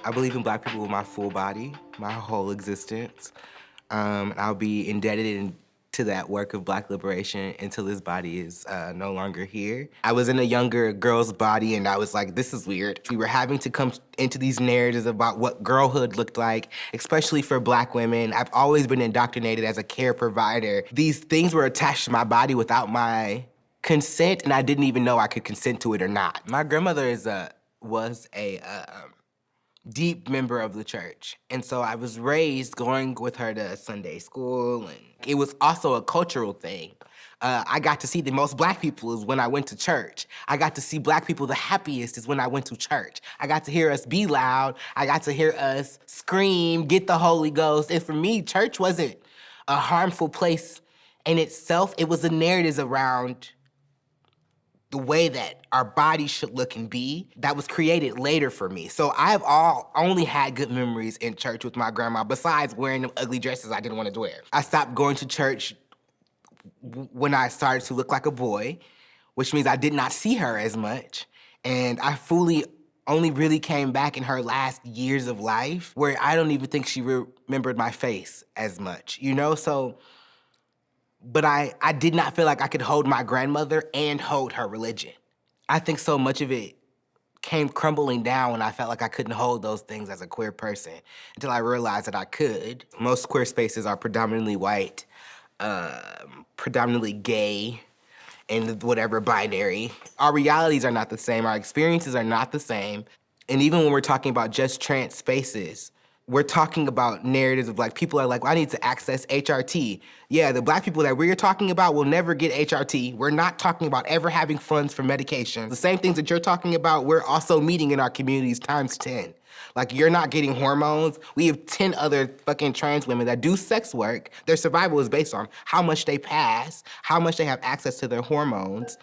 I believe in Black people with my full body, my whole existence. I'll be indebted to that work of Black liberation until this body is no longer here. I was in a younger girl's body and I was like, this is weird. We were having to come into these narratives about what girlhood looked like, especially for Black women. I've always been indoctrinated as a care provider. These things were attached to my body without my consent, and I didn't even know I could consent to it or not. My grandmother was a deep member of the church. And so I was raised going with her to Sunday school, and it was also a cultural thing. I got to see the most Black people is when I went to church. I got to see Black people the happiest is when I went to church. I got to hear us be loud. I got to hear us scream, get the Holy Ghost. And for me, church wasn't a harmful place in itself. It was the narratives around the way that our bodies should look and be that was created later for me. So I've only had good memories in church with my grandma, besides wearing the ugly dresses I didn't want to wear. I stopped going to church when I started to look like a boy, which means I did not see her as much. And I fully only really came back in her last years of life, where I don't even think she remembered my face as much, you know? So, but I did not feel like I could hold my grandmother and hold her religion. I think so much of it came crumbling down when I felt like I couldn't hold those things as a queer person until I realized that I could. Most queer spaces are predominantly white, predominantly gay, and whatever binary. Our realities are not the same, our experiences are not the same. And even when we're talking about just trans spaces, we're talking about narratives of like, people are like, well, I need to access HRT. Yeah, the Black people that we're talking about will never get HRT. We're not talking about ever having funds for medication. The same things that you're talking about, we're also meeting in our communities times 10. Like, you're not getting hormones. We have 10 other fucking trans women that do sex work. Their survival is based on how much they pass, how much they have access to their hormones.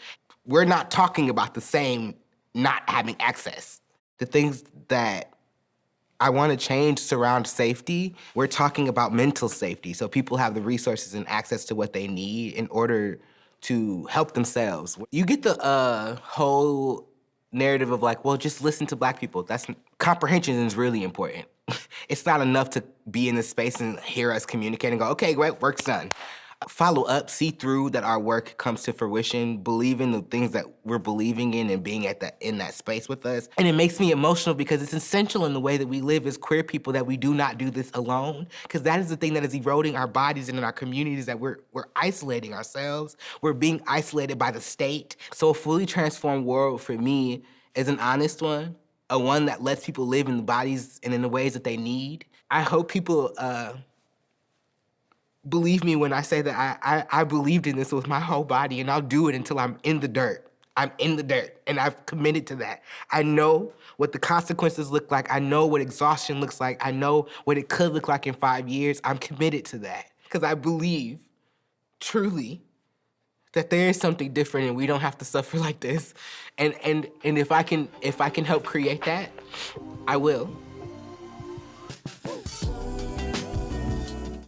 We're not talking about the same not having access. The things that I want to change surround safety. We're talking about mental safety, so people have the resources and access to what they need in order to help themselves. You get the whole narrative of like, well, just listen to Black people. Comprehension is really important. It's not enough to be in this space and hear us communicate and go, okay, great, work's done. Follow up, see through that our work comes to fruition, believe in the things that we're believing in and being in that space with us. And it makes me emotional because it's essential in the way that we live as queer people that we do not do this alone, because that is the thing that is eroding our bodies and in our communities, that we're isolating ourselves. We're being isolated by the state. So a fully transformed world for me is an honest one, a one that lets people live in the bodies and in the ways that they need. I hope people believe me when I say that I believed in this with my whole body, and I'll do it until I'm in the dirt. I'm in the dirt, and I've committed to that. I know what the consequences look like. I know what exhaustion looks like. I know what it could look like in 5 years. I'm committed to that because I believe, truly, that there is something different and we don't have to suffer like this. And if I can help create that, I will.